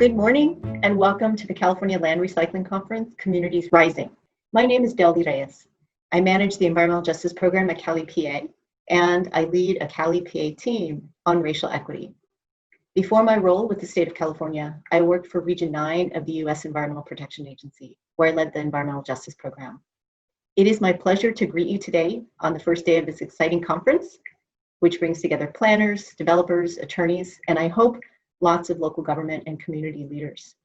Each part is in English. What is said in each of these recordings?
Good morning and welcome to the California Land Recycling Conference, Communities Rising. My name is Deldy Reyes. I manage the Environmental Justice Program at CalEPA, and I lead a CalEPA team on racial equity. Before my role with the state of California, I worked for Region 9 of the U.S. Environmental Protection Agency, where I led the Environmental Justice Program. It is my pleasure to greet you today on the first day of this exciting conference, which brings together planners, developers, attorneys, and I hope lots of local government and community leaders.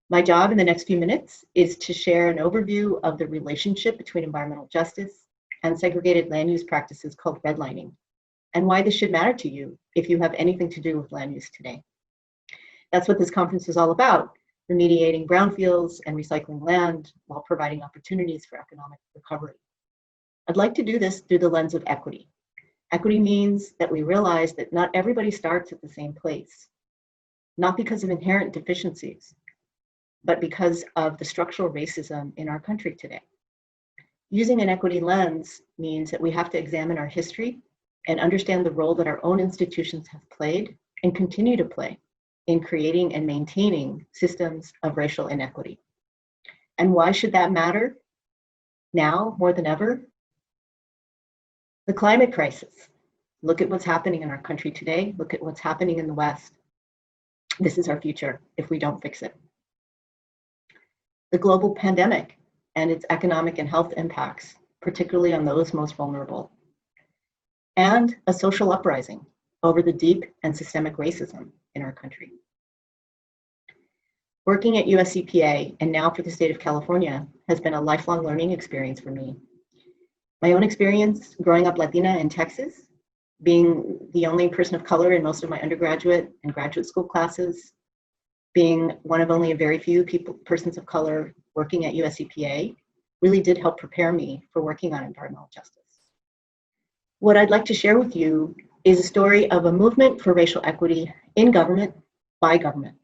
My job in the next few minutes is to share an overview of the relationship between environmental justice and segregated land use practices called redlining, and why this should matter to you if you have anything to do with land use today. That's what this conference is all about, remediating brownfields and recycling land while providing opportunities for economic recovery. I'd like to do this through the lens of equity. Equity means that we realize that not everybody starts at the same place, not because of inherent deficiencies, but because of the structural racism in our country today. Using an equity lens means that we have to examine our history and understand the role that our own institutions have played and continue to play in creating and maintaining systems of racial inequity. And why should that matter now more than ever? The climate crisis. Look at what's happening in our country today. Look at what's happening in the West. This is our future if we don't fix it. The global pandemic and its economic and health impacts, particularly on those most vulnerable. And a social uprising over the deep and systemic racism in our country. Working at US EPA and now for the state of California has been a lifelong learning experience for me. My own experience growing up Latina in Texas, being the only person of color in most of my undergraduate and graduate school classes, being one of only a very few persons of color working at US EPA, really did help prepare me for working on environmental justice. What I'd like to share with you is a story of a movement for racial equity in government, by government,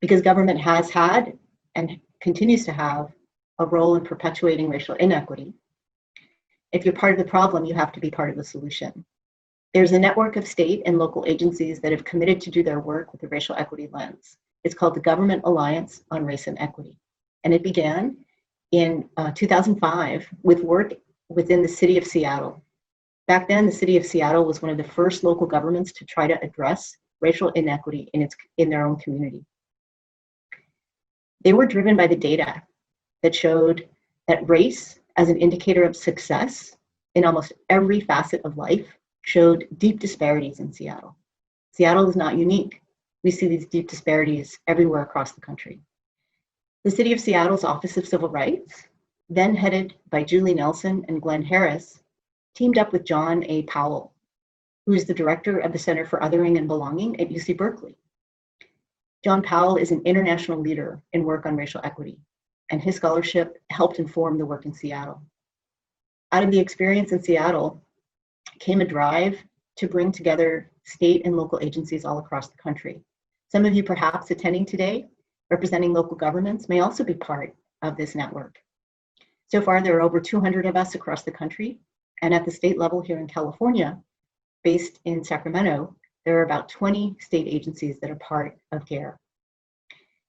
because government has had and continues to have a role in perpetuating racial inequity. If you're part of the problem, you have to be part of the solution. There's a network of state and local agencies that have committed to do their work with a racial equity lens. It's called the Government Alliance on Race and Equity. And it began in 2005 with work within the city of Seattle. Back then, the city of Seattle was one of the first local governments to try to address racial inequity in their own community. They were driven by the data that showed that race as an indicator of success in almost every facet of life showed deep disparities in Seattle. Seattle is not unique. We see these deep disparities everywhere across the country. The City of Seattle's Office of Civil Rights, then headed by Julie Nelson and Glenn Harris, teamed up with John A. Powell, who is the director of the Center for Othering and Belonging at UC Berkeley. John Powell is an international leader in work on racial equity, and his scholarship helped inform the work in Seattle. Out of the experience in Seattle came a drive to bring together state and local agencies all across the country. Some of you perhaps attending today, representing local governments, may also be part of this network. So far, there are over 200 of us across the country, and at the state level here in California, based in Sacramento, there are about 20 state agencies that are part of CARE.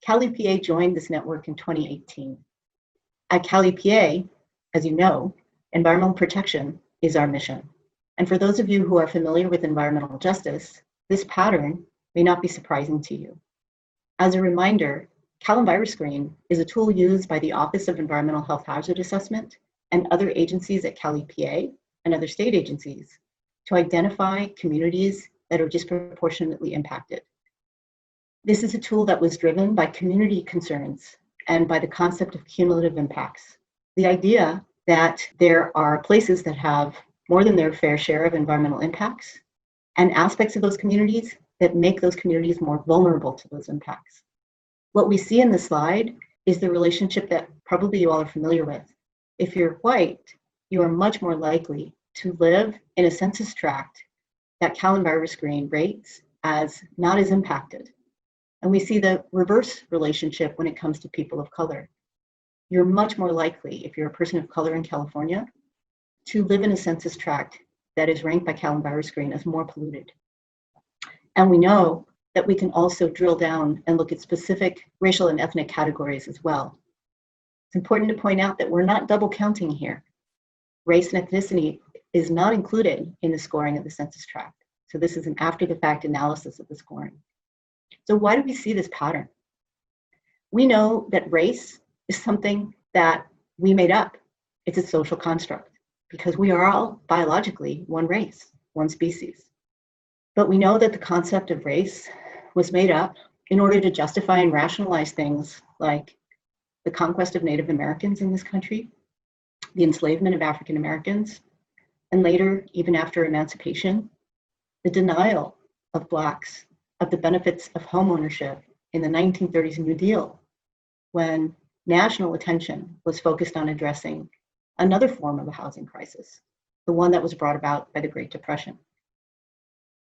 CalEPA joined this network in 2018. At CalEPA, as you know, environmental protection is our mission. And for those of you who are familiar with environmental justice, this pattern may not be surprising to you. As a reminder, CalEnviroscreen is a tool used by the Office of Environmental Health Hazard Assessment and other agencies at CalEPA and other state agencies to identify communities that are disproportionately impacted. This is a tool that was driven by community concerns and by the concept of cumulative impacts. The idea that there are places that have more than their fair share of environmental impacts and aspects of those communities that make those communities more vulnerable to those impacts. What we see in the slide is the relationship that probably you all are familiar with. If you're white, you are much more likely to live in a census tract that CalEnviroscreen rates as not as impacted. And we see the reverse relationship when it comes to people of color. You're much more likely, if you're a person of color in California, to live in a census tract that is ranked by CalEnviroscreen as more polluted. And we know that we can also drill down and look at specific racial and ethnic categories as well. It's important to point out that we're not double counting here. Race and ethnicity is not included in the scoring of the census tract. So this is an after-the-fact analysis of the scoring. So why do we see this pattern? We know that race is something that we made up. It's a social construct because we are all biologically one race, one species. But we know that the concept of race was made up in order to justify and rationalize things like the conquest of Native Americans in this country, the enslavement of African Americans, and later, even after emancipation, the denial of Blacks of the benefits of homeownership in the 1930s New Deal, when national attention was focused on addressing another form of a housing crisis, the one that was brought about by the Great Depression.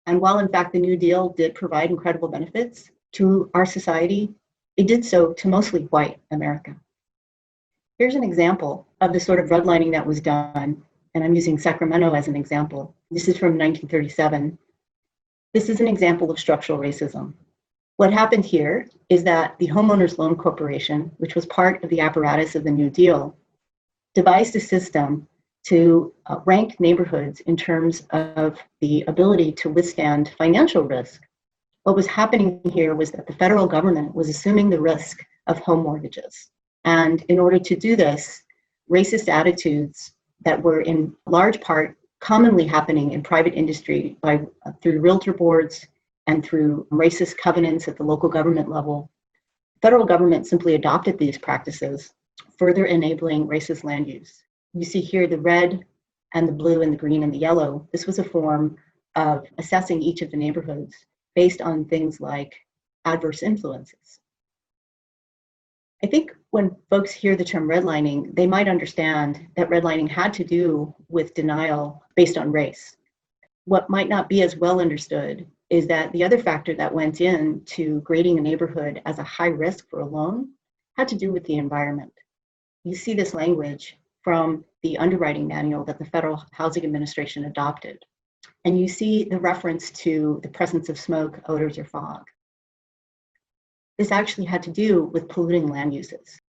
And while in fact the New Deal did provide incredible benefits to our society, it did so to mostly white America. Here's an example of the sort of redlining that was done, and I'm using Sacramento as an example. This is from 1937. This is an example of structural racism. What happened here is that the Homeowners Loan Corporation, which was part of the apparatus of the New Deal, devised a system to rank neighborhoods in terms of the ability to withstand financial risk. What was happening here was that the federal government was assuming the risk of home mortgages. And in order to do this, racist attitudes that were in large part commonly happening in private industry through realtor boards and through racist covenants at the local government level, federal government simply adopted these practices, further enabling racist land use. You see here the red and the blue and the green and the yellow. This was a form of assessing each of the neighborhoods based on things like adverse influences. I think when folks hear the term redlining, they might understand that redlining had to do with denial based on race. What might not be as well understood is that the other factor that went into grading a neighborhood as a high risk for a loan had to do with the environment. You see this language from the underwriting manual that the Federal Housing Administration adopted. And you see the reference to the presence of smoke, odors, or fog. This actually had to do with polluting land uses.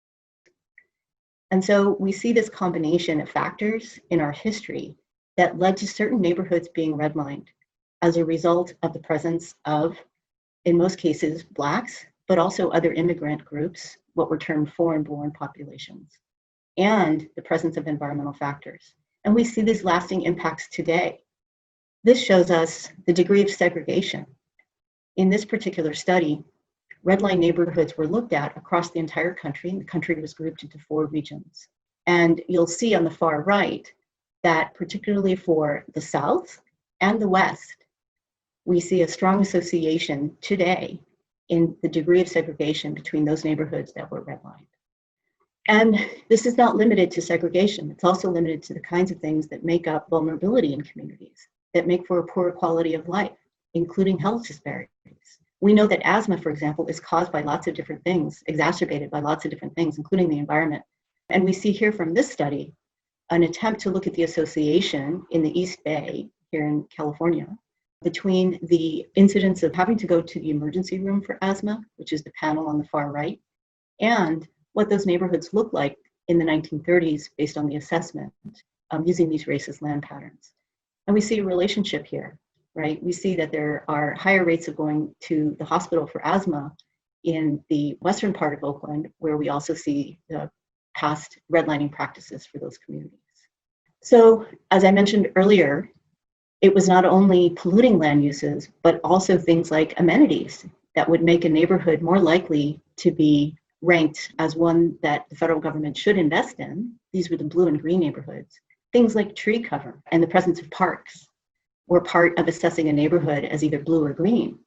And so we see this combination of factors in our history that led to certain neighborhoods being redlined as a result of the presence of, in most cases, Blacks, but also other immigrant groups, what were termed foreign-born populations, and the presence of environmental factors. And we see these lasting impacts today. This shows us the degree of segregation. In this particular study, redline neighborhoods were looked at across the entire country. The country was grouped into 4 regions. And you'll see on the far right that particularly for the South and the West, we see a strong association today in the degree of segregation between those neighborhoods that were redlined. And this is not limited to segregation. It's also limited to the kinds of things that make up vulnerability in communities, that make for a poor quality of life, including health disparities. We know that asthma, for example, is caused by lots of different things, exacerbated by lots of different things, including the environment. And we see here from this study, an attempt to look at the association in the East Bay, here in California, between the incidence of having to go to the emergency room for asthma, which is the panel on the far right, and what those neighborhoods look like in the 1930s based on the assessment using these racist land patterns. And we see a relationship here, right? We see that there are higher rates of going to the hospital for asthma in the western part of Oakland, where we also see the past redlining practices for those communities. So, as I mentioned earlier, it was not only polluting land uses, but also things like amenities that would make a neighborhood more likely to be ranked as one that the federal government should invest in. These were the blue and green neighborhoods. Things like tree cover and the presence of parks were part of assessing a neighborhood as either blue or green.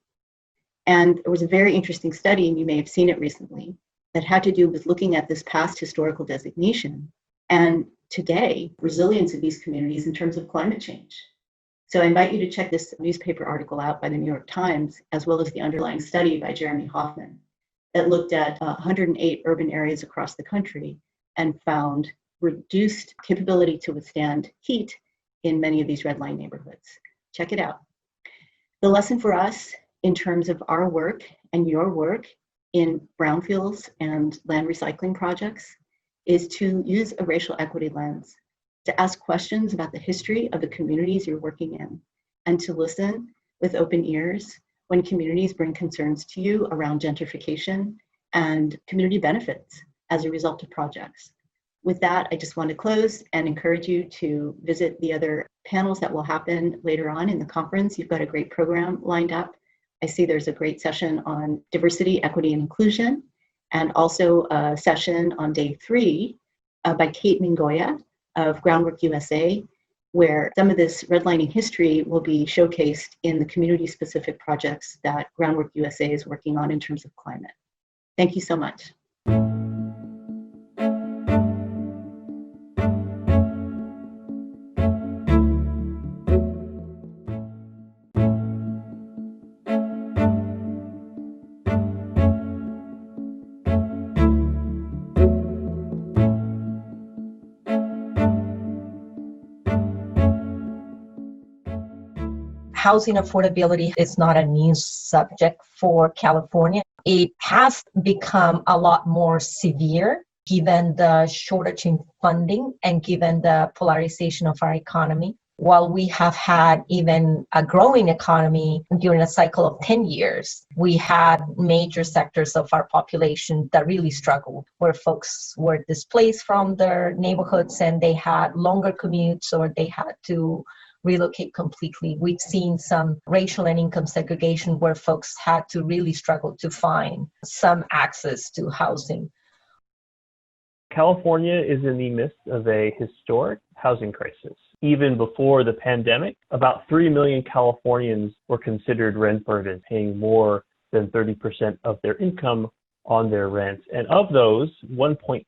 And there was a very interesting study, and you may have seen it recently, that had to do with looking at this past historical designation and today resilience of these communities in terms of climate change. So I invite you to check this newspaper article out by the New York Times, as well as the underlying study by Jeremy Hoffman that looked at 108 urban areas across the country and found reduced capability to withstand heat in many of these redline neighborhoods. Check it out. The lesson for us in terms of our work and your work in brownfields and land recycling projects is to use a racial equity lens, to ask questions about the history of the communities you're working in, and to listen with open ears when communities bring concerns to you around gentrification and community benefits as a result of projects. With that, I just want to close and encourage you to visit the other panels that will happen later on in the conference. You've got a great program lined up. I see there's a great session on diversity, equity, and inclusion, and also a session on day 3 by Kate Mingoya of Groundwork USA, where some of this redlining history will be showcased in the community-specific projects that Groundwork USA is working on in terms of climate. Thank you so much. Housing affordability is not a new subject for California. It has become a lot more severe given the shortage in funding and given the polarization of our economy. While we have had even a growing economy during a cycle of 10 years, we had major sectors of our population that really struggled, where folks were displaced from their neighborhoods and they had longer commutes or they had to relocate completely. We've seen some racial and income segregation where folks had to really struggle to find some access to housing. California is in the midst of a historic housing crisis. Even before the pandemic, about 3 million Californians were considered rent burdened, paying more than 30% of their income on their rent. And of those, 1.7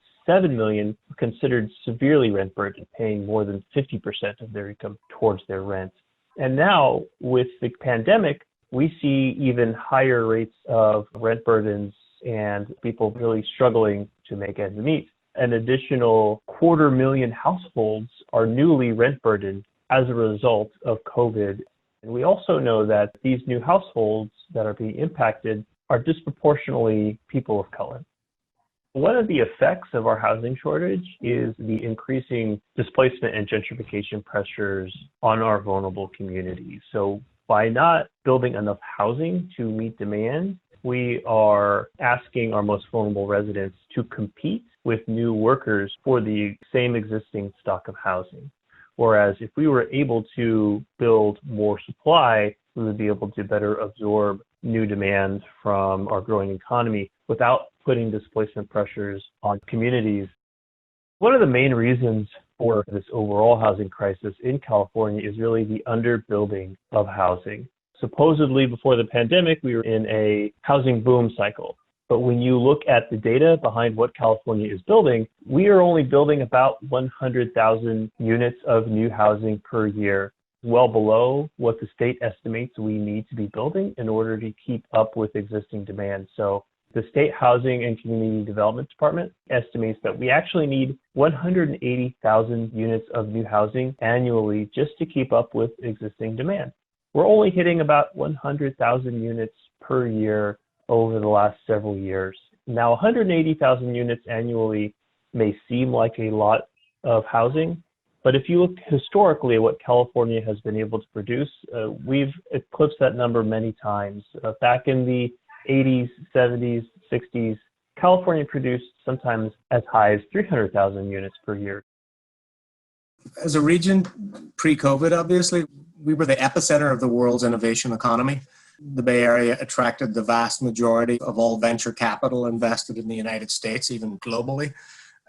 million were considered severely rent burdened, paying more than 50% of their income towards their rent. And now, with the pandemic, we see even higher rates of rent burdens and people really struggling to make ends meet. An additional 250,000 households are newly rent burdened as a result of COVID. And we also know that these new households that are being impacted are disproportionately people of color. One of the effects of our housing shortage is the increasing displacement and gentrification pressures on our vulnerable communities. So by not building enough housing to meet demand, we are asking our most vulnerable residents to compete with new workers for the same existing stock of housing. Whereas if we were able to build more supply, we would be able to better absorb new demand from our growing economy without putting displacement pressures on communities. One of the main reasons for this overall housing crisis in California is really the underbuilding of housing. Supposedly before the pandemic, we were in a housing boom cycle. But when you look at the data behind what California is building, we are only building about 100,000 units of new housing per year, well below what the state estimates we need to be building in order to keep up with existing demand. So the State Housing and Community Development Department estimates that we actually need 180,000 units of new housing annually just to keep up with existing demand. We're only hitting about 100,000 units per year over the last several years. Now, 180,000 units annually may seem like a lot of housing, but if you look historically at what California has been able to produce, we've eclipsed that number many times. Back in the 80s, 70s, 60s, California produced sometimes as high as 300,000 units per year. As a region, pre-COVID, obviously, we were the epicenter of the world's innovation economy. The Bay Area attracted the vast majority of all venture capital invested in the United States, even globally.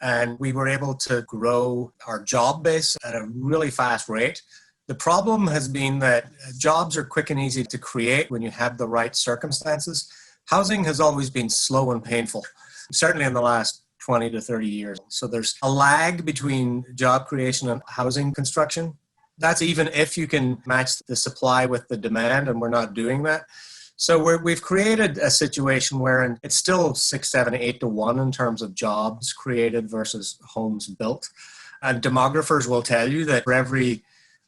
And we were able to grow our job base at a really fast rate. The problem has been that jobs are quick and easy to create when you have the right circumstances. Housing has always been slow and painful, certainly in the last 20 to 30 years. So there's a lag between job creation and housing construction. That's even if you can match the supply with the demand, and we're not doing that. So we've created a situation where it's still 6, 7, 8 to 1 in terms of jobs created versus homes built. And demographers will tell you that for every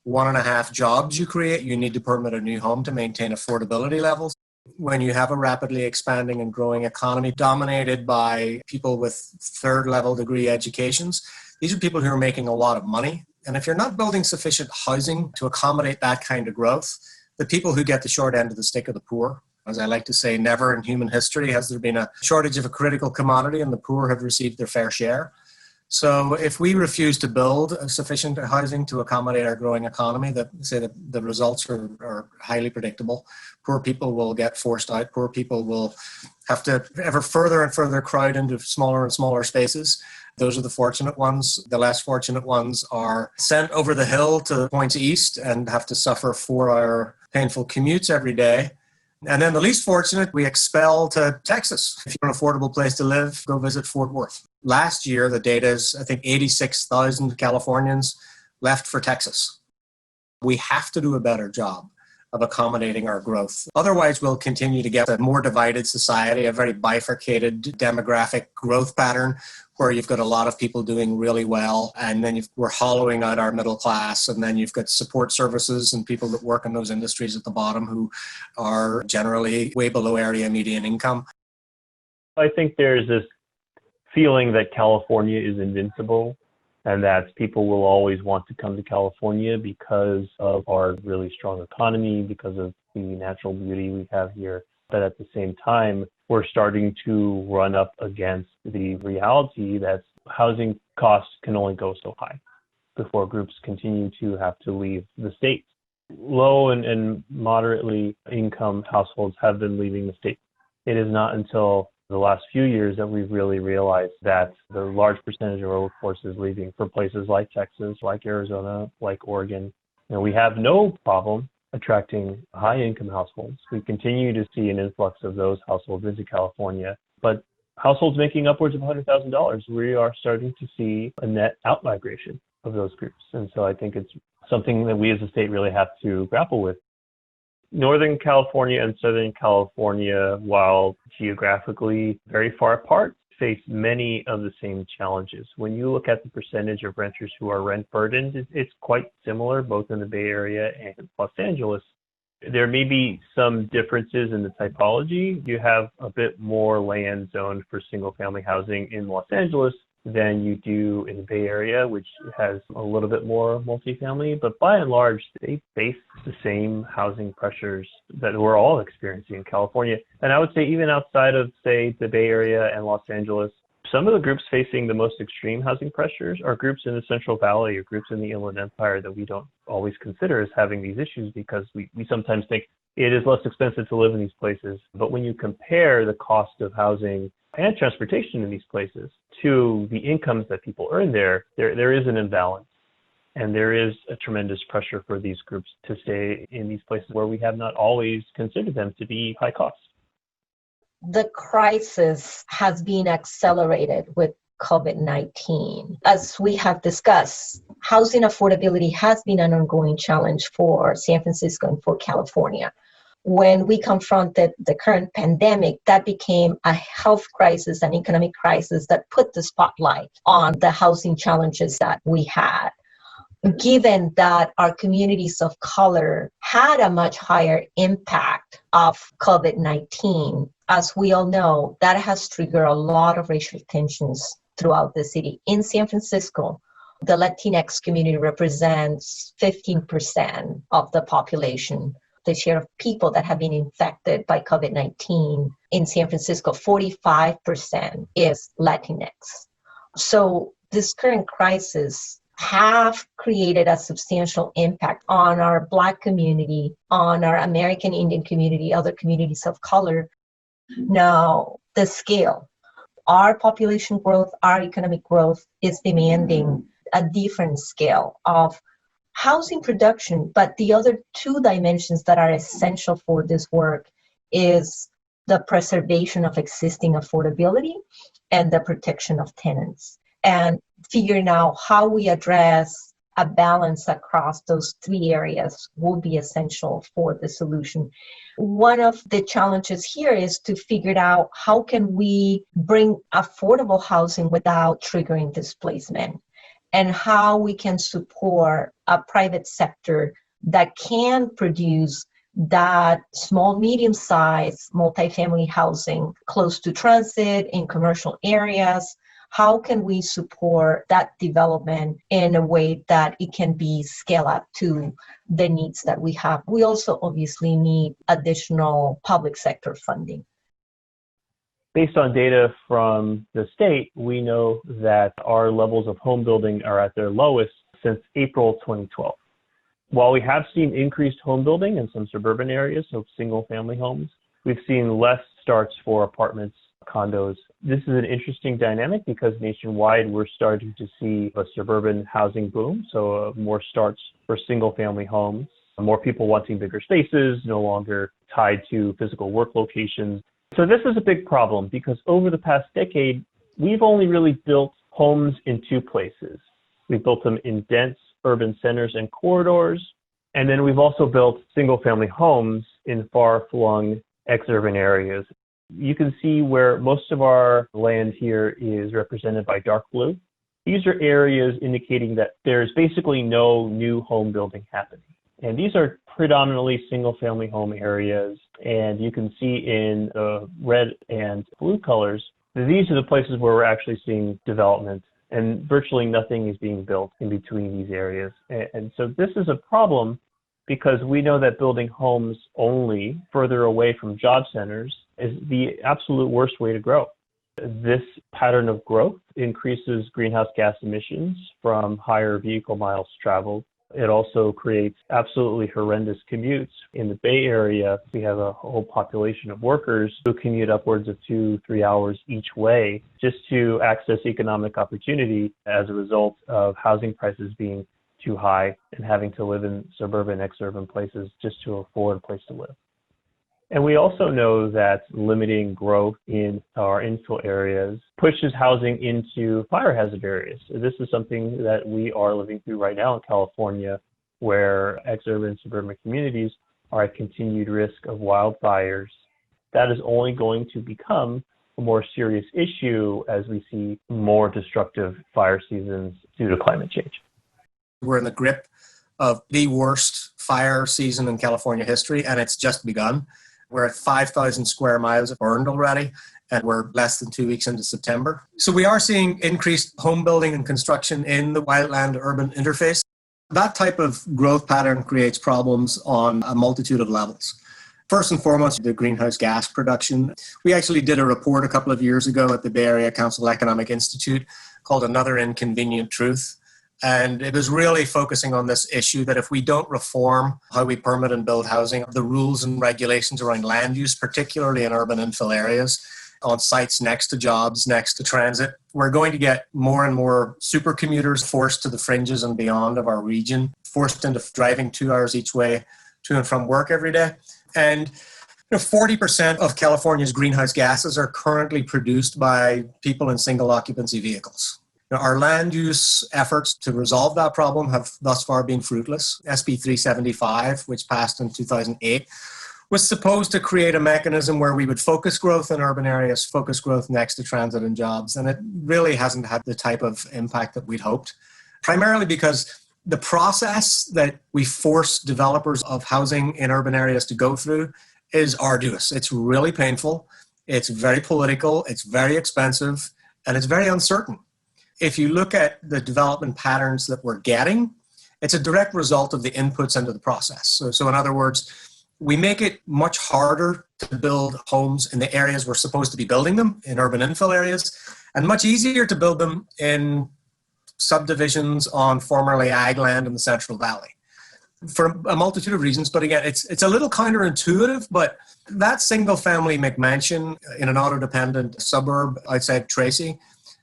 1.5 jobs you create, you need to permit a new home to maintain affordability levels. When you have a rapidly expanding and growing economy dominated by people with third level degree educations, these are people who are making a lot of money. And if you're not building sufficient housing to accommodate that kind of growth, the people who get the short end of the stick are the poor. As I like to say, never in human history has there been a shortage of a critical commodity and the poor have received their fair share. So if we refuse to build sufficient housing to accommodate our growing economy, the results are highly predictable. Poor people will get forced out. Poor people will have to ever further and further crowd into smaller and smaller spaces. Those are the fortunate ones. The less fortunate ones are sent over the hill to points east and have to suffer 4-hour painful commutes every day. And then the least fortunate, we expel to Texas. If you're an affordable place to live, go visit Fort Worth. Last year, the data is, I think, 86,000 Californians left for Texas. We have to do a better job of accommodating our growth. Otherwise, we'll continue to get a more divided society, a very bifurcated demographic growth pattern where you've got a lot of people doing really well, and then we're hollowing out our middle class, and then you've got support services and people that work in those industries at the bottom who are generally way below area median income. I think there's this feeling that California is invincible and that people will always want to come to California because of our really strong economy, because of the natural beauty we have here. But at the same time, we're starting to run up against the reality that housing costs can only go so high before groups continue to have to leave the state. Low and moderately income households have been leaving the state. It is not until the last few years that we've really realized that the large percentage of our workforce is leaving for places like Texas, like Arizona, like Oregon. We have no problem attracting high-income households. We continue to see an influx of those households into California, but households making upwards of $100,000, we are starting to see a net out-migration of those groups. And so I think it's something that we as a state really have to grapple with. Northern California and Southern California, while geographically very far apart, face many of the same challenges. When you look at the percentage of renters who are rent burdened, it's quite similar, both in the Bay Area and Los Angeles. There may be some differences in the typology. You have a bit more land zoned for single family housing in Los Angeles than you do in the Bay Area, which has a little bit more multifamily. But by and large, they face the same housing pressures that we're all experiencing in California. And I would say even outside of, say, the Bay Area and Los Angeles, some of the groups facing the most extreme housing pressures are groups in the Central Valley or groups in the Inland Empire that we don't always consider as having these issues because we sometimes think it is less expensive to live in these places. But when you compare the cost of housing and transportation in these places to the incomes that people earn there is an imbalance. And there is a tremendous pressure for these groups to stay in these places where we have not always considered them to be high cost. The crisis has been accelerated with COVID-19. As we have discussed, housing affordability has been an ongoing challenge for San Francisco and for California. When we confronted the current pandemic, that became a health crisis, an economic crisis that put the spotlight on the housing challenges that we had. Given that our communities of color had a much higher impact of COVID-19, as we all know, that has triggered a lot of racial tensions throughout the city. In San Francisco, the Latinx community represents 15% of the population. The share of people that have been infected by COVID-19 in San Francisco, 45% is Latinx. So this current crisis have created a substantial impact on our Black community, on our American Indian community, other communities of color. Now, the scale, our population growth, our economic growth is demanding a different scale of housing production, but the other two dimensions that are essential for this work is the preservation of existing affordability and the protection of tenants. And figuring out how we address a balance across those three areas will be essential for the solution. One of the challenges here is to figure out how can we bring affordable housing without triggering displacement, and how we can support a private sector that can produce that small, medium-sized multifamily housing close to transit in commercial areas, how can we support that development in a way that it can be scaled up to the needs that we have? We also obviously need additional public sector funding. Based on data from the state, we know that our levels of home building are at their lowest since April 2012. While we have seen increased home building in some suburban areas, so single-family homes, we've seen less starts for apartments, condos. This is an interesting dynamic because nationwide we're starting to see a suburban housing boom, so more starts for single-family homes, more people wanting bigger spaces, no longer tied to physical work locations. So this is a big problem because over the past decade, we've only really built homes in two places. We've built them in dense urban centers and corridors, and then we've also built single-family homes in far-flung ex-urban areas. You can see where most of our land here is represented by dark blue. These are areas indicating that there's basically no new home building happening. And these are predominantly single-family home areas. And you can see in the red and blue colors, these are the places where we're actually seeing development, and virtually nothing is being built in between these areas. And so this is a problem because we know that building homes only further away from job centers is the absolute worst way to grow. This pattern of growth increases greenhouse gas emissions from higher vehicle miles traveled. It also creates absolutely horrendous commutes. In the Bay Area, we have a whole population of workers who commute upwards of 2-3 hours each way just to access economic opportunity as a result of housing prices being too high and having to live in suburban, ex-urban places just to afford a place to live. And we also know that limiting growth in our infill areas pushes housing into fire hazard areas. This is something that we are living through right now in California, where ex-urban suburban communities are at continued risk of wildfires. That is only going to become a more serious issue as we see more destructive fire seasons due to climate change. We're in the grip of the worst fire season in California history, and it's just begun. We're at 5,000 square miles burned already, and we're less than 2 weeks into September. So we are seeing increased home building and construction in the wildland-urban interface. That type of growth pattern creates problems on a multitude of levels. First and foremost, the greenhouse gas production. We actually did a report a couple of years ago at the Bay Area Council Economic Institute called Another Inconvenient Truth. And it was really focusing on this issue that if we don't reform how we permit and build housing, the rules and regulations around land use, particularly in urban infill areas, on sites next to jobs, next to transit, we're going to get more and more super commuters forced to the fringes and beyond of our region, forced into driving 2 hours each way to and from work every day. And 40% of California's greenhouse gases are currently produced by people in single occupancy vehicles. Now, our land use efforts to resolve that problem have thus far been fruitless. SB 375, which passed in 2008, was supposed to create a mechanism where we would focus growth in urban areas, focus growth next to transit and jobs, and it really hasn't had the type of impact that we'd hoped, primarily because the process that we force developers of housing in urban areas to go through is arduous. It's really painful, it's very political, it's very expensive, and it's very uncertain. If you look at the development patterns that we're getting, it's a direct result of the inputs into the process. So in other words, we make it much harder to build homes in the areas we're supposed to be building them, in urban infill areas, and much easier to build them in subdivisions on formerly ag land in the Central Valley, for a multitude of reasons. But again, it's a little counterintuitive, but that single-family McMansion in an auto-dependent suburb outside Tracy,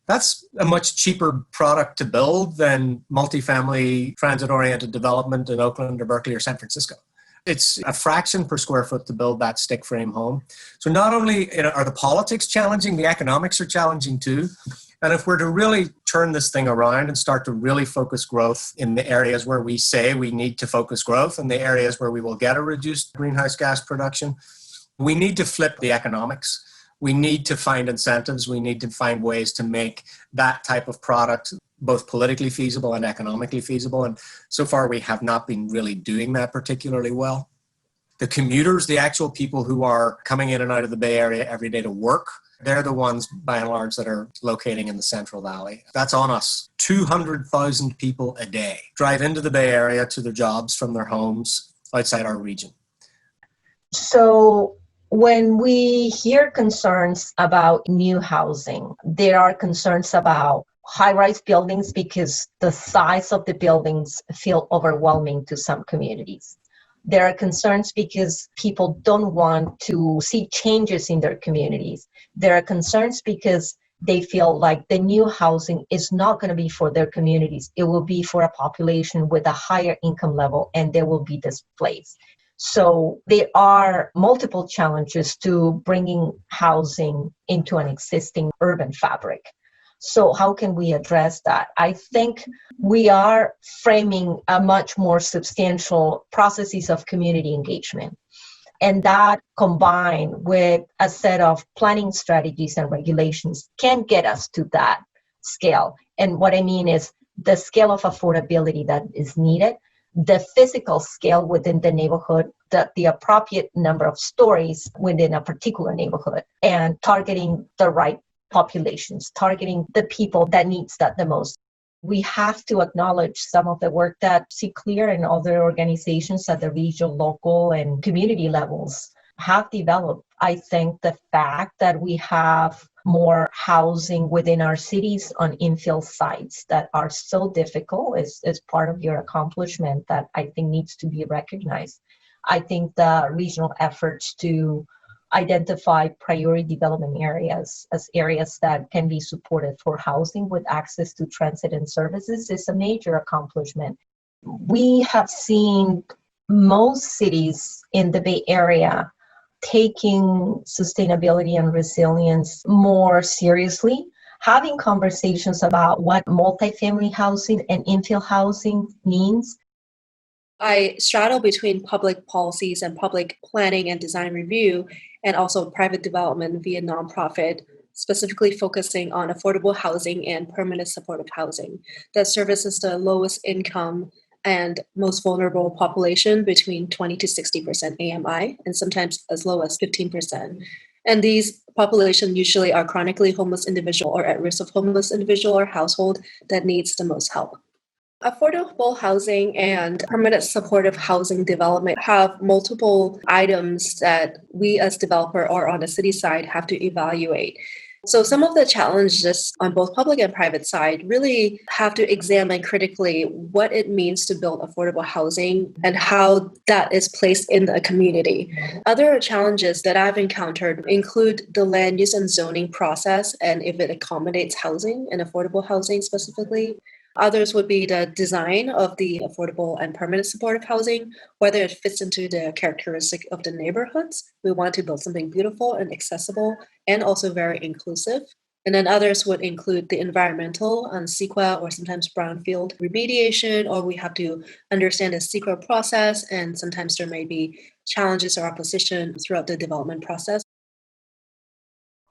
that's a much cheaper product to build than multifamily transit-oriented development in Oakland or Berkeley or San Francisco. It's a fraction per square foot to build that stick frame home. So not only are the politics challenging, the economics are challenging too. And if we're to really turn this thing around and start to really focus growth in the areas where we say we need to focus growth and the areas where we will get a reduced greenhouse gas production, we need to flip the economics. We need to find incentives. We need to find ways to make that type of product both politically feasible and economically feasible. And so far, we have not been really doing that particularly well. The commuters, the actual people who are coming in and out of the Bay Area every day to work, they're the ones, by and large, that are locating in the Central Valley. That's on us. 200,000 people a day drive into the Bay Area to their jobs from their homes outside our region. So when we hear concerns about new housing, there are concerns about high-rise buildings because the size of the buildings feel overwhelming to some communities. There are concerns because people don't want to see changes in their communities. There are concerns because they feel like the new housing is not going to be for their communities. It will be for a population with a higher income level, and they will be displaced. So there are multiple challenges to bringing housing into an existing urban fabric. So how can we address that? I think we are framing a much more substantial processes of community engagement. And that combined with a set of planning strategies and regulations can get us to that scale. And what I mean is the scale of affordability that is needed, the physical scale within the neighborhood, the appropriate number of stories within a particular neighborhood, and targeting the right populations, targeting the people that needs that the most. We have to acknowledge some of the work that CCLEAR and other organizations at the regional, local, and community levels have developed. I think the fact that we have more housing within our cities on infill sites that are so difficult is part of your accomplishment that I think needs to be recognized. I think the regional efforts to identify priority development areas as areas that can be supported for housing with access to transit and services is a major accomplishment. We have seen most cities in the Bay Area taking sustainability and resilience more seriously, having conversations about what multifamily housing and infill housing means. I straddle between public policies and public planning and design review, and also private development via nonprofit, specifically focusing on affordable housing and permanent supportive housing that services the lowest income and most vulnerable population between 20 to 60% AMI, and sometimes as low as 15%. And these populations usually are chronically homeless individual or at risk of homeless individual or household that needs the most help. Affordable housing and permanent supportive housing development have multiple items that we as developer or on the city side have to evaluate. So some of the challenges on both public and private side really have to examine critically what it means to build affordable housing and how that is placed in the community. Other challenges that I've encountered include the land use and zoning process and if it accommodates housing and affordable housing specifically. Others would be the design of the affordable and permanent supportive housing, whether it fits into the characteristic of the neighborhoods. We want to build something beautiful and accessible and also very inclusive. And then others would include the environmental on CEQA or sometimes brownfield remediation, or we have to understand the CEQA process, and sometimes there may be challenges or opposition throughout the development process.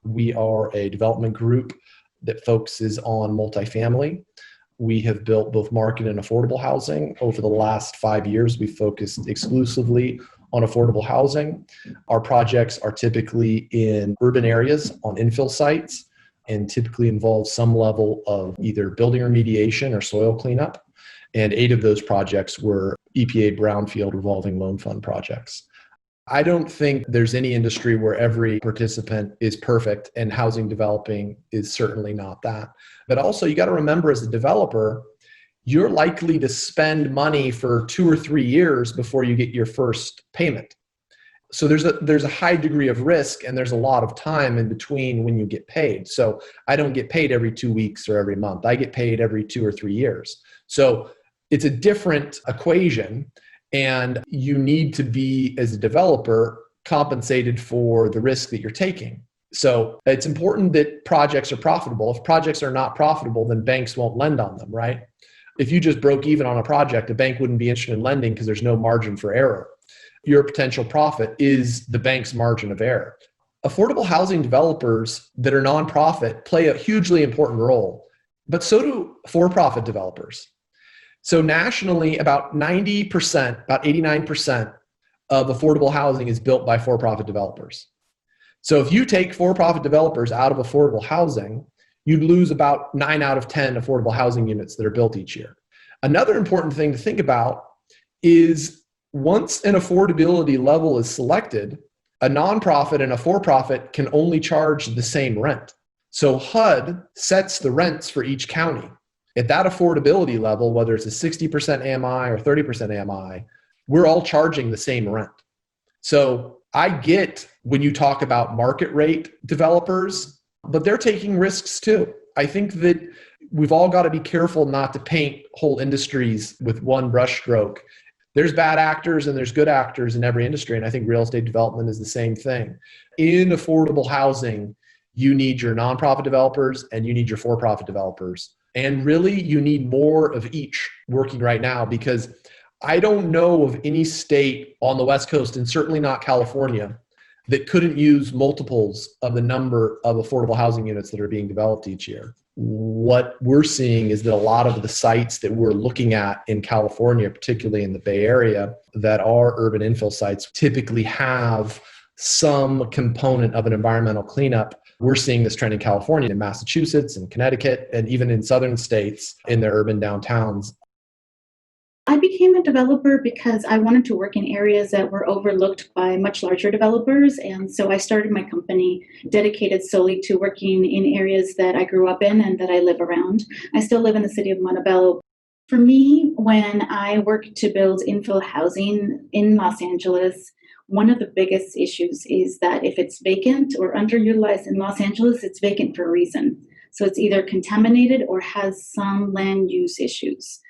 We are a development group that focuses on multifamily. We have built both market and affordable housing. Over the last 5 years, we focused exclusively on affordable housing. Our projects are typically in urban areas on infill sites and typically involve some level of either building remediation or soil cleanup. And 8 of those projects were EPA brownfield revolving loan fund projects. I don't think there's any industry where every participant is perfect, and housing developing is certainly not that. But also, you got to remember, as a developer, you're likely to spend money for 2 or 3 years before you get your first payment. So there's a high degree of risk, and there's a lot of time in between when you get paid. So I don't get paid every 2 weeks or every month. I get paid every 2 or 3 years. So it's a different equation. And you need to be, as a developer, compensated for the risk that you're taking. So it's important that projects are profitable. If projects are not profitable, then banks won't lend on them, right? If you just broke even on a project, a bank wouldn't be interested in lending because there's no margin for error. Your potential profit is the bank's margin of error. Affordable housing developers that are nonprofit play a hugely important role, but so do for-profit developers. So nationally, about 90%, about 89% of affordable housing is built by for-profit developers. So if you take for-profit developers out of affordable housing, you'd lose about 9 out of 10 affordable housing units that are built each year. Another important thing to think about is once an affordability level is selected, a nonprofit and a for-profit can only charge the same rent. So HUD sets the rents for each county. At that affordability level, whether it's a 60% AMI or 30% AMI, we're all charging the same rent. So I get when you talk about market rate developers, but they're taking risks too. I think that we've all got to be careful not to paint whole industries with one brushstroke. There's bad actors and there's good actors in every industry, and I think real estate development is the same thing. In affordable housing, you need your nonprofit developers and you need your for-profit developers. And really, you need more of each working right now, because I don't know of any state on the West Coast, and certainly not California, that couldn't use multiples of the number of affordable housing units that are being developed each year. What we're seeing is that a lot of the sites that we're looking at in California, particularly in the Bay Area, that are urban infill sites, typically have some component of an environmental cleanup. We're seeing this trend in California, in Massachusetts, and Connecticut, and even in southern states in their urban downtowns. I became a developer because I wanted to work in areas that were overlooked by much larger developers. And so I started my company dedicated solely to working in areas that I grew up in and that I live around. I still live in the city of Montebello. For me, when I worked to build infill housing in Los Angeles, one of the biggest issues is that if it's vacant or underutilized in Los Angeles, it's vacant for a reason. So it's either contaminated or has some land use issues.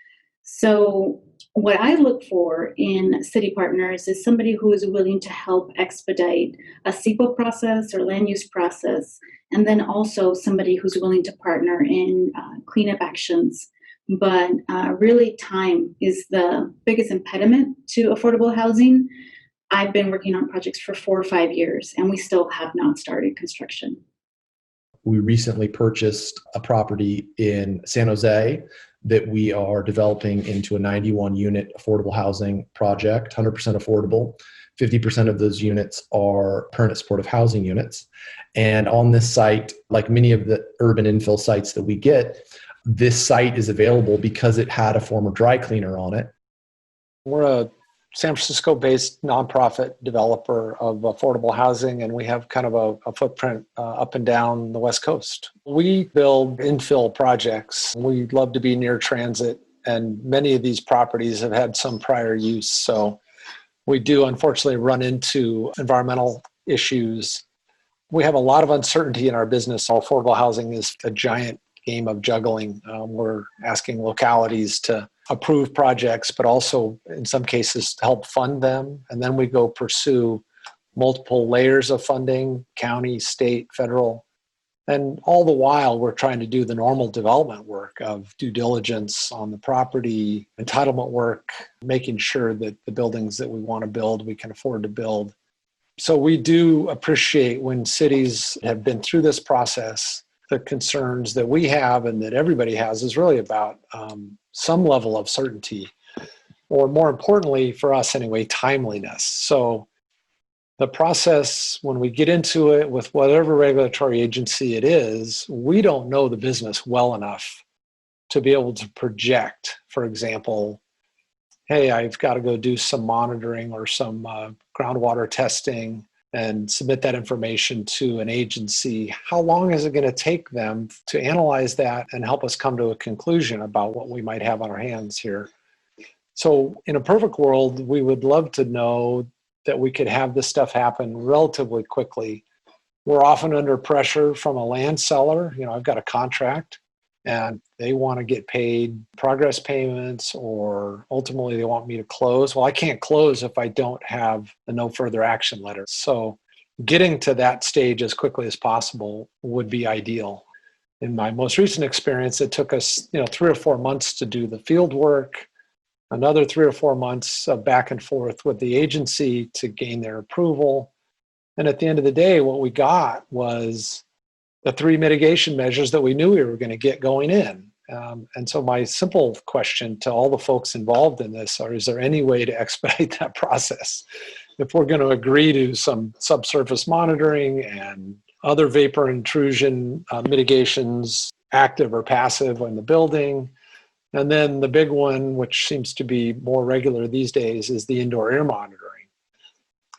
So what I look for in city partners is somebody who is willing to help expedite a CEQA process or land use process, and then also somebody who's willing to partner in cleanup actions. But really, time is the biggest impediment to affordable housing. I've been working on projects for 4 or 5 years, and we still have not started construction. We recently purchased a property in San Jose that we are developing into a 91-unit affordable housing project, 100% affordable. 50% of those units are permanent supportive housing units. And on this site, like many of the urban infill sites that we get, this site is available because it had a former dry cleaner on it. We're a San Francisco-based nonprofit developer of affordable housing, and we have kind of a footprint up and down the West Coast. We build infill projects. We love to be near transit, and many of these properties have had some prior use. So we do unfortunately run into environmental issues. We have a lot of uncertainty in our business. Affordable housing is a giant game of juggling. We're asking localities to approve projects, but also in some cases help fund them. And then we go pursue multiple layers of funding, county, state, federal. And all the while, we're trying to do the normal development work of due diligence on the property, entitlement work, making sure that the buildings that we want to build, we can afford to build. So we do appreciate when cities have been through this process. The concerns that we have and that everybody has is really about some level of certainty, or more importantly for us anyway, timeliness. So the process, when we get into it with whatever regulatory agency it is, we don't know the business well enough to be able to project, for example, hey, I've got to go do some monitoring or some groundwater testing and submit that information to an agency. How long is it going to take them to analyze that and help us come to a conclusion about what we might have on our hands here? So in a perfect world, we would love to know that we could have this stuff happen relatively quickly. We're often under pressure from a land seller. You know, I've got a contract and they want to get paid progress payments, or ultimately they want me to close. Well, I can't close if I don't have the no further action letter. So getting to that stage as quickly as possible would be ideal. In my most recent experience, it took us 3 or 4 months to do the field work, another 3 or 4 months of back and forth with the agency to gain their approval. And at the end of the day, what we got was the 3 mitigation measures that we knew we were going to get going in. And so my simple question to all the folks involved in this is there any way to expedite that process? if we're going to agree to some subsurface monitoring and other vapor intrusion mitigations, active or passive in the building. And then the big one, which seems to be more regular these days, is the indoor air monitoring.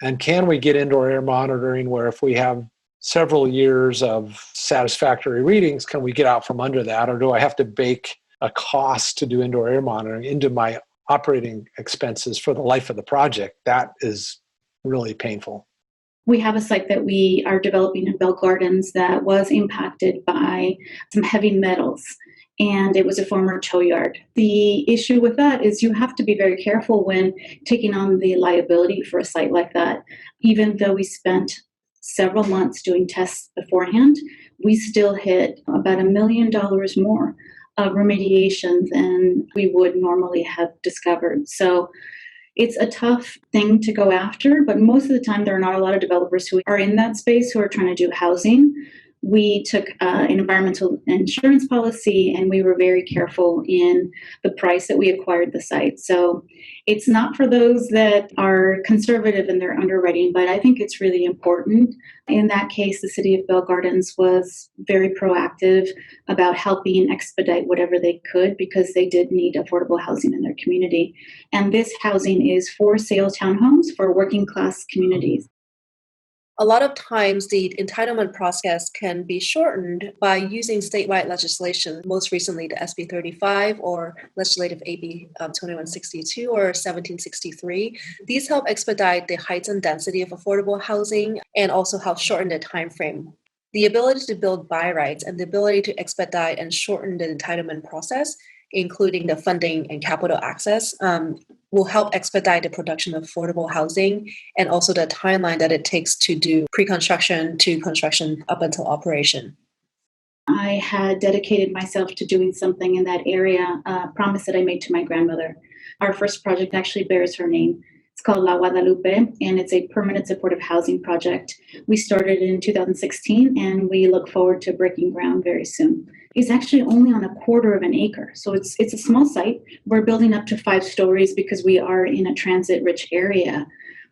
And can we get indoor air monitoring where if we have several years of satisfactory readings, can we get out from under that? Or do I have to bake a cost to do indoor air monitoring into my operating expenses for the life of the project? That is really painful. We have a site that we are developing in Bell Gardens that was impacted by some heavy metals, and it was a former tow yard. The issue with that is you have to be very careful when taking on the liability for a site like that. Even though we spent several months doing tests beforehand, we still hit about $1 million more of remediation than we would normally have discovered. So it's a tough thing to go after, but most of the time there are not a lot of developers who are in that space who are trying to do housing. We took an environmental insurance policy, and we were very careful in the price that we acquired the site. So it's not for those that are conservative in their underwriting, but I think it's really important. In that case, the city of Bell Gardens was very proactive about helping expedite whatever they could because they did need affordable housing in their community. And this housing is for sale townhomes for working class communities. A lot of times, the entitlement process can be shortened by using statewide legislation, most recently the SB 35 or Legislative AB 2162 or 1763. These help expedite the heights and density of affordable housing and also help shorten the time frame. The ability to build by rights and the ability to expedite and shorten the entitlement process, including the funding and capital access, will help expedite the production of affordable housing and also the timeline that it takes to do pre-construction to construction up until operation. I had dedicated myself to doing something in that area, a promise that I made to my grandmother. Our first project actually bears her name. It's called La Guadalupe, and it's a permanent supportive housing project. We started in 2016, and we look forward to breaking ground very soon. It's actually only on 1/4 of an acre, so it's a small site. We're building up to 5 stories because we are in a transit-rich area,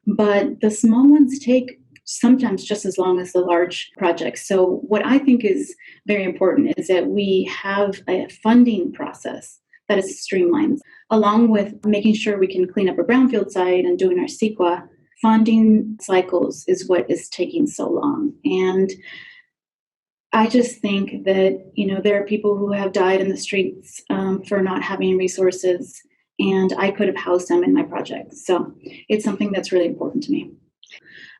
but the small ones take sometimes just as long as the large projects. So what I think is very important is that we have a funding process that is streamlined, along with making sure we can clean up a brownfield site and doing our CEQA. Funding cycles is what is taking so long. And I just think that, there are people who have died in the streets for not having resources, and I could have housed them in my project. So it's something that's really important to me.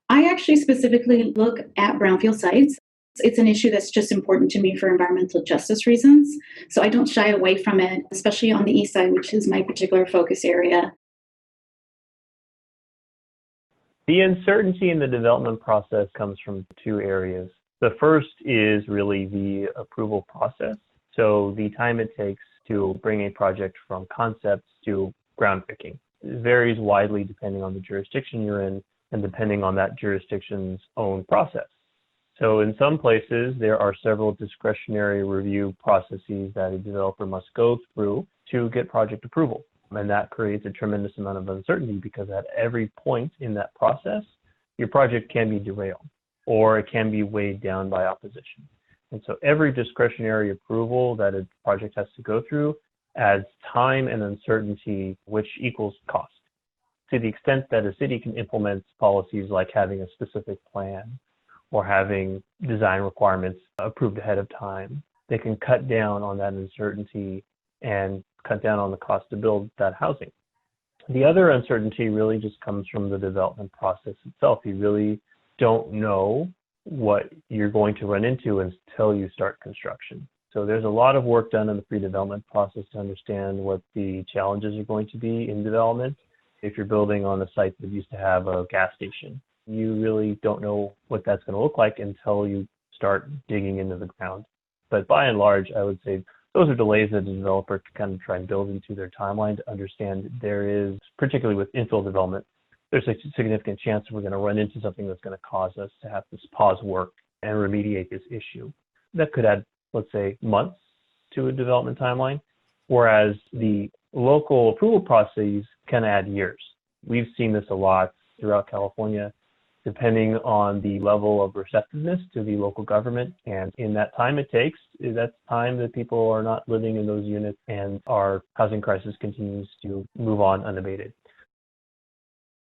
I actually specifically look at brownfield sites. It's an issue that's just important to me for environmental justice reasons. So I don't shy away from it, especially on the east side, which is my particular focus area. The uncertainty in the development process comes from 2 areas. The first is really the approval process. So the time it takes to bring a project from concept to groundbreaking. It varies widely depending on the jurisdiction you're in and depending on that jurisdiction's own process. So in some places, there are several discretionary review processes that a developer must go through to get project approval. And that creates a tremendous amount of uncertainty because at every point in that process, your project can be derailed or it can be weighed down by opposition. And so every discretionary approval that a project has to go through adds time and uncertainty, which equals cost. To the extent that a city can implement policies like having a specific plan or having design requirements approved ahead of time, they can cut down on that uncertainty and cut down on the cost to build that housing. The other uncertainty really just comes from the development process itself. You really don't know what you're going to run into until you start construction. So there's a lot of work done in the pre-development process to understand what the challenges are going to be in development. If you're building on a site that used to have a gas station, you really don't know what that's going to look like until you start digging into the ground. But by and large, I would say those are delays that a developer can kind of try and build into their timeline to understand there is, particularly with infill development, there's a significant chance that we're going to run into something that's going to cause us to have to pause work and remediate this issue. That could add, let's say, months to a development timeline, whereas the local approval processes can add years. We've seen this a lot throughout California, depending on the level of receptiveness to the local government. And in that time it takes, that's time that people are not living in those units and our housing crisis continues to move on unabated.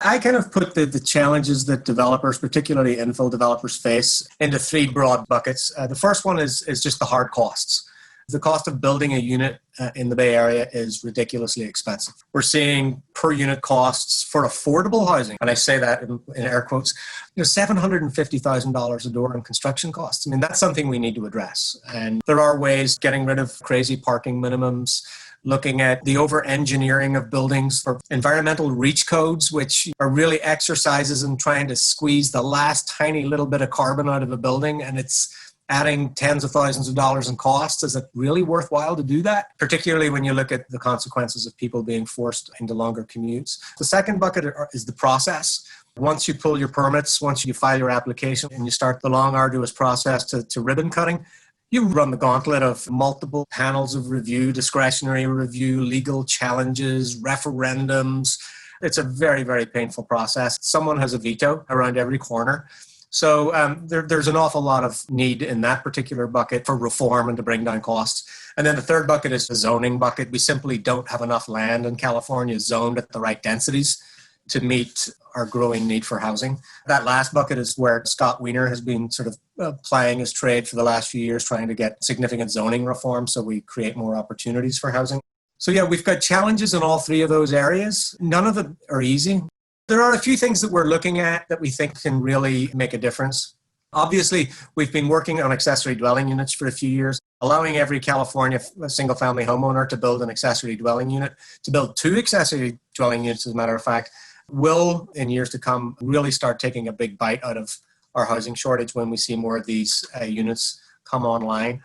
I kind of put the challenges that developers, particularly infill developers, face into three broad buckets. The first one is just the hard costs. The cost of building a unit in the Bay Area is ridiculously expensive. We're seeing per unit costs for affordable housing, and I say that in air quotes, $750,000 a door in construction costs. I mean, that's something we need to address. And there are ways, getting rid of crazy parking minimums, looking at the over-engineering of buildings for environmental reach codes, which are really exercises in trying to squeeze the last tiny little bit of carbon out of a building, and it's adding tens of thousands of dollars in costs. Is it really worthwhile to do that? Particularly when you look at the consequences of people being forced into longer commutes. The second bucket is the process. Once you pull your permits, once you file your application and you start the long, arduous process to ribbon cutting, you run the gauntlet of multiple panels of review, discretionary review, legal challenges, referendums. It's a very, very painful process. Someone has a veto around every corner. So there's an awful lot of need in that particular bucket for reform and to bring down costs. And then the third bucket is the zoning bucket. We simply don't have enough land in California zoned at the right densities to meet our growing need for housing. That last bucket is where Scott Wiener has been sort of plying his trade for the last few years, trying to get significant zoning reform so we create more opportunities for housing. So yeah, we've got challenges in all three of those areas. None of them are easy. There are a few things that we're looking at that we think can really make a difference. Obviously, we've been working on accessory dwelling units for a few years, allowing every California single-family homeowner to build an accessory dwelling unit, to build 2 accessory dwelling units, as a matter of fact, will, in years to come, really start taking a big bite out of our housing shortage when we see more of these units come online.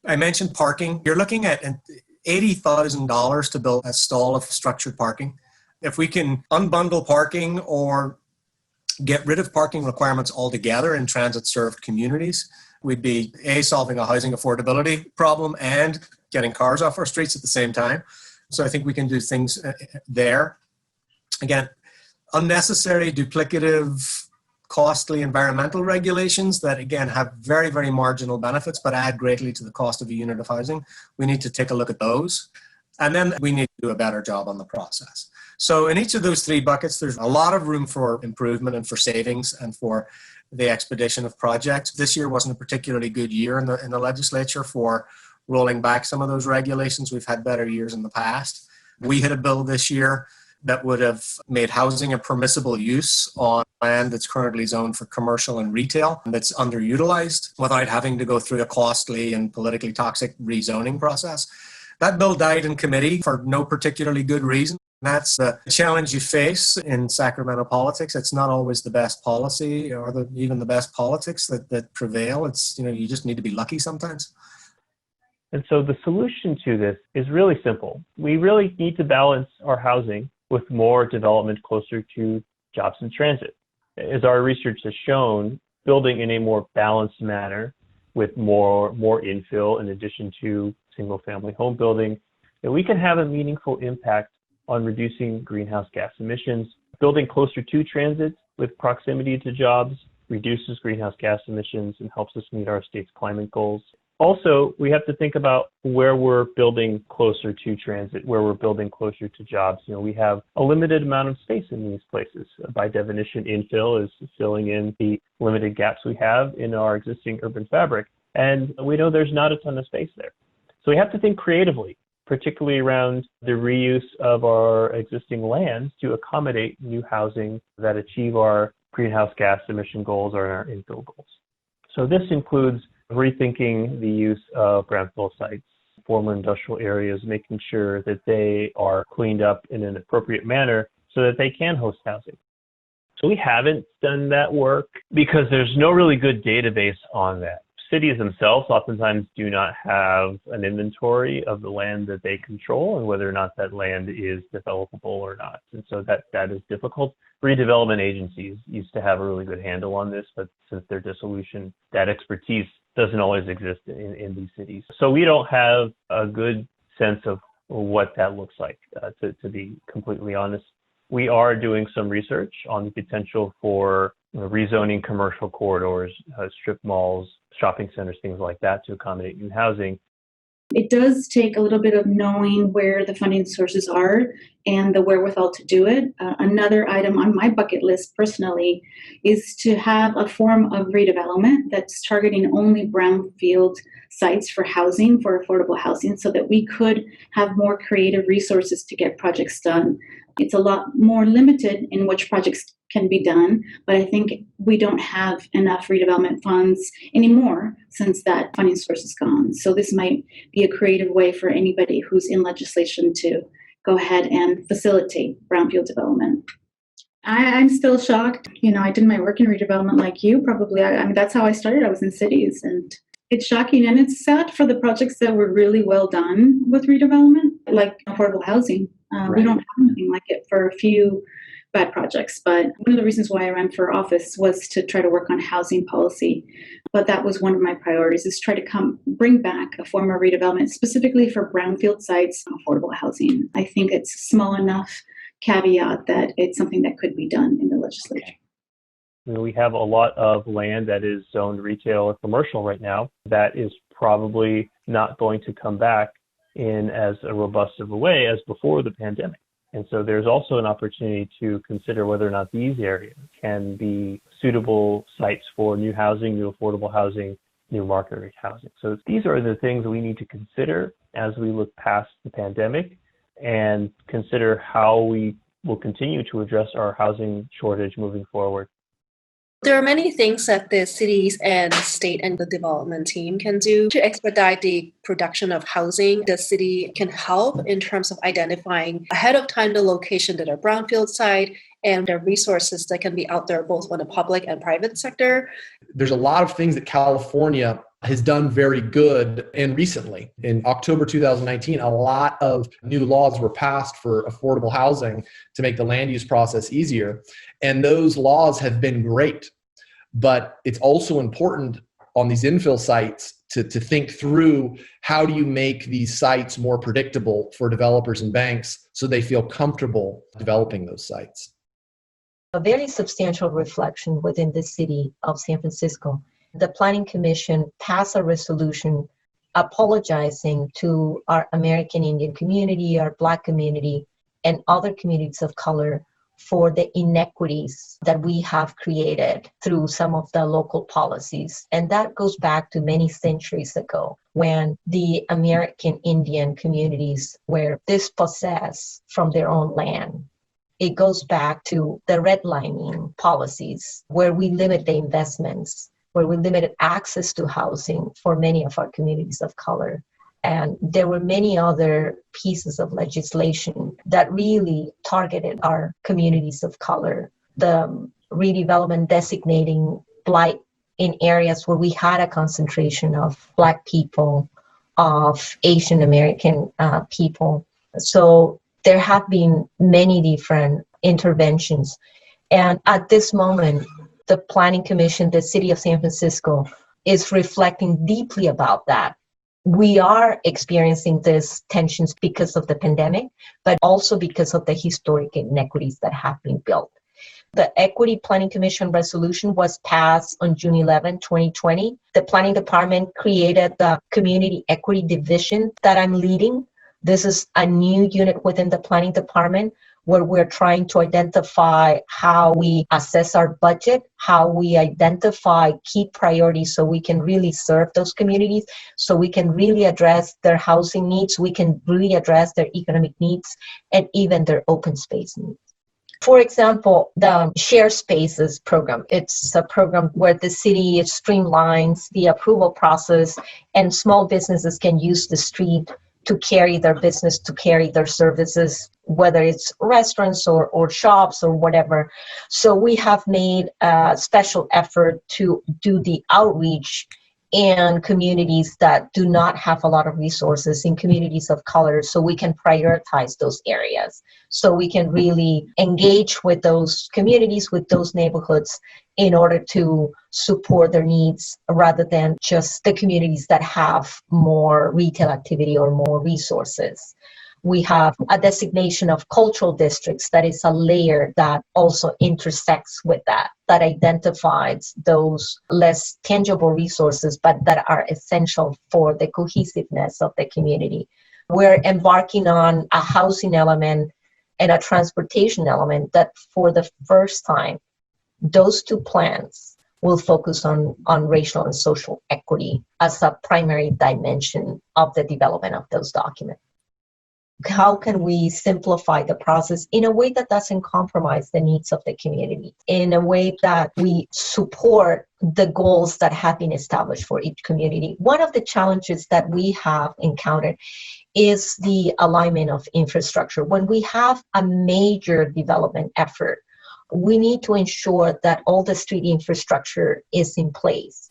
I mentioned parking. You're looking at $80,000 to build a stall of structured parking. If we can unbundle parking or get rid of parking requirements altogether in transit-served communities, we'd be solving a housing affordability problem and getting cars off our streets at the same time. So I think we can do things there. Again, unnecessary, duplicative, costly environmental regulations that, again, have very, very marginal benefits but add greatly to the cost of a unit of housing. We need to take a look at those. And then we need to do a better job on the process. So in each of those 3 buckets, there's a lot of room for improvement and for savings and for the expedition of projects. This year wasn't a particularly good year in the legislature for rolling back some of those regulations. We've had better years in the past. We had a bill this year that would have made housing a permissible use on land that's currently zoned for commercial and retail that's underutilized without having to go through a costly and politically toxic rezoning process. That bill died in committee for no particularly good reason. That's the challenge you face in Sacramento politics. It's not always the best policy or even the best politics that prevail. It's, you just need to be lucky sometimes. And so the solution to this is really simple. We really need to balance our housing with more development closer to jobs and transit. As our research has shown, building in a more balanced manner with more infill in addition to single-family home building, that we can have a meaningful impact on reducing greenhouse gas emissions. Building closer to transit with proximity to jobs reduces greenhouse gas emissions and helps us meet our state's climate goals. Also, we have to think about where we're building closer to transit, where we're building closer to jobs. We have a limited amount of space in these places. By definition, infill is filling in the limited gaps we have in our existing urban fabric. And we know there's not a ton of space there. So we have to think creatively, particularly around the reuse of our existing lands to accommodate new housing that achieve our greenhouse gas emission goals or our infill goals. So this includes rethinking the use of brownfield sites, former industrial areas, making sure that they are cleaned up in an appropriate manner so that they can host housing. So we haven't done that work because there's no really good database on that. Cities themselves oftentimes do not have an inventory of the land that they control and whether or not that land is developable or not. And so that is difficult. Redevelopment agencies used to have a really good handle on this, but since their dissolution, that expertise doesn't always exist in these cities. So we don't have a good sense of what that looks like, to be completely honest. We are doing some research on the potential for rezoning commercial corridors, strip malls, shopping centers, things like that to accommodate new housing. It does take a little bit of knowing where the funding sources are and the wherewithal to do it. Another item on my bucket list personally is to have a form of redevelopment that's targeting only brownfield sites for housing, for affordable housing, so that we could have more creative resources to get projects done. It's a lot more limited in which projects can be done, but I think we don't have enough redevelopment funds anymore since that funding source is gone. So this might be a creative way for anybody who's in legislation to go ahead and facilitate brownfield development. I'm still shocked. I did my work in redevelopment like you probably. I mean, that's how I started. I was in cities, and it's shocking, and it's sad for the projects that were really well done with redevelopment, like affordable housing. We don't have anything like it for a few bad projects, but one of the reasons why I ran for office was to try to work on housing policy. But that was one of my priorities, is try to bring back a form of redevelopment specifically for brownfield sites, affordable housing. I think it's small enough caveat that it's something that could be done in the legislature. We have a lot of land that is zoned retail or commercial right now that is probably not going to come back in as a robust of a way as before the pandemic. And so there's also an opportunity to consider whether or not these areas can be suitable sites for new housing, new affordable housing, new market rate housing. So these are the things we need to consider as we look past the pandemic and consider how we will continue to address our housing shortage moving forward. There are many things that the cities and state and the development team can do to expedite the production of housing. The city can help in terms of identifying ahead of time the location that are brownfield site and the resources that can be out there both on the public and private sector. There's a lot of things that California has done very good. And recently, in October 2019, a lot of new laws were passed for affordable housing to make the land use process easier. And those laws have been great. But it's also important on these infill sites to think through how do you make these sites more predictable for developers and banks so they feel comfortable developing those sites. A very substantial reflection within the city of San Francisco. The Planning Commission passed a resolution apologizing to our American Indian community, our Black community, and other communities of color for the inequities that we have created through some of the local policies. And that goes back to many centuries ago when the American Indian communities were dispossessed from their own land. It goes back to the redlining policies where we limit the investments, where we limited access to housing for many of our communities of color. And there were many other pieces of legislation that really targeted our communities of color. The redevelopment designating blight in areas where we had a concentration of Black people, of Asian American people. So there have been many different interventions. And at this moment, the Planning Commission, the City of San Francisco, is reflecting deeply about that. We are experiencing these tensions because of the pandemic, but also because of the historic inequities that have been built. The Equity Planning Commission resolution was passed on June 11, 2020. The Planning Department created the Community Equity Division that I'm leading. This is a new unit within the Planning Department where we're trying to identify how we assess our budget, how we identify key priorities so we can really serve those communities, so we can really address their housing needs, we can really address their economic needs, and even their open space needs. For example, the Share Spaces program. It's a program where the city streamlines the approval process and small businesses can use the street to carry their business, to carry their services, whether it's restaurants or shops or whatever. So we have made a special effort to do the outreach in communities that do not have a lot of resources, in communities of color, so we can prioritize those areas. So we can really engage with those communities, with those neighborhoods, in order to support their needs rather than just the communities that have more retail activity or more resources. We have a designation of cultural districts that is a layer that also intersects with that identifies those less tangible resources, but that are essential for the cohesiveness of the community. We're embarking on a housing element and a transportation element that for the first time, those two plans will focus on racial and social equity as a primary dimension of the development of those documents. How can we simplify the process in a way that doesn't compromise the needs of the community, in a way that we support the goals that have been established for each community? One of the challenges that we have encountered is the alignment of infrastructure. When we have a major development effort, we need to ensure that all the street infrastructure is in place.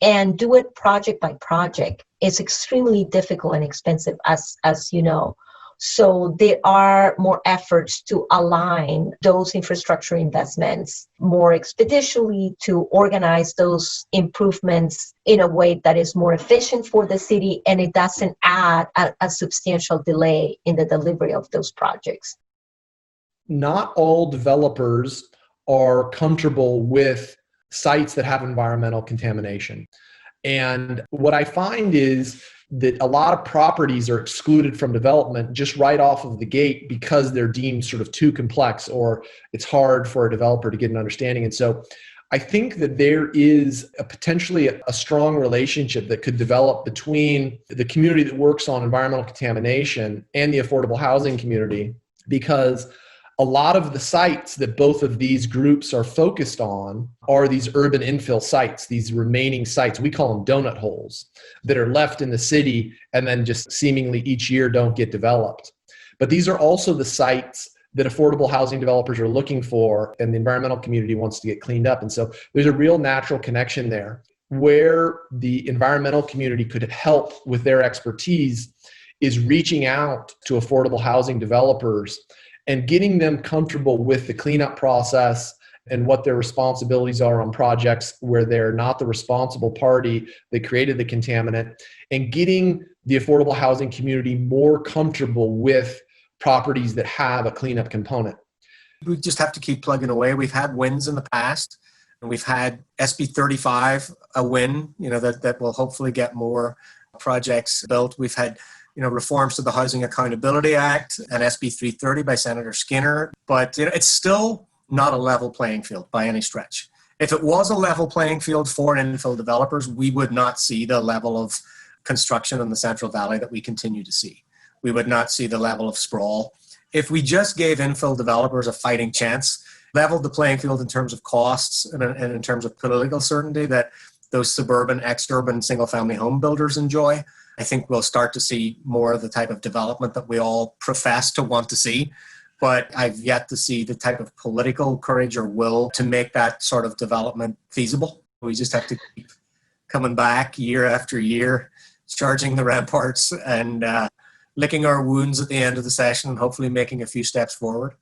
And do it project by project is extremely difficult and expensive, as you know. So there are more efforts to align those infrastructure investments more expeditiously, to organize those improvements in a way that is more efficient for the city, and it doesn't add a substantial delay in the delivery of those projects. Not all developers are comfortable with sites that have environmental contamination. And what I find is that a lot of properties are excluded from development just right off of the gate because they're deemed sort of too complex, or it's hard for a developer to get an understanding. And so I think that there is potentially a strong relationship that could develop between the community that works on environmental contamination and the affordable housing community, because a lot of the sites that both of these groups are focused on are these urban infill sites, these remaining sites. We call them donut holes that are left in the city and then just seemingly each year don't get developed. But these are also the sites that affordable housing developers are looking for and the environmental community wants to get cleaned up. And so there's a real natural connection there where the environmental community could help with their expertise is reaching out to affordable housing developers and getting them comfortable with the cleanup process and what their responsibilities are on projects where they're not the responsible party that created the contaminant, and getting the affordable housing community more comfortable with properties that have a cleanup component. We just have to keep plugging away. We've had wins in the past, and we've had SB 35 a win, that will hopefully get more projects built. We've had reforms to the Housing Accountability Act and SB 330 by Senator Skinner. But it's still not a level playing field by any stretch. If it was a level playing field for infill developers, we would not see the level of construction in the Central Valley that we continue to see. We would not see the level of sprawl. If we just gave infill developers a fighting chance, leveled the playing field in terms of costs and in terms of political certainty that those suburban, ex-urban, single-family home builders enjoy, I think we'll start to see more of the type of development that we all profess to want to see. But I've yet to see the type of political courage or will to make that sort of development feasible. We just have to keep coming back year after year, charging the ramparts and licking our wounds at the end of the session and hopefully making a few steps forward.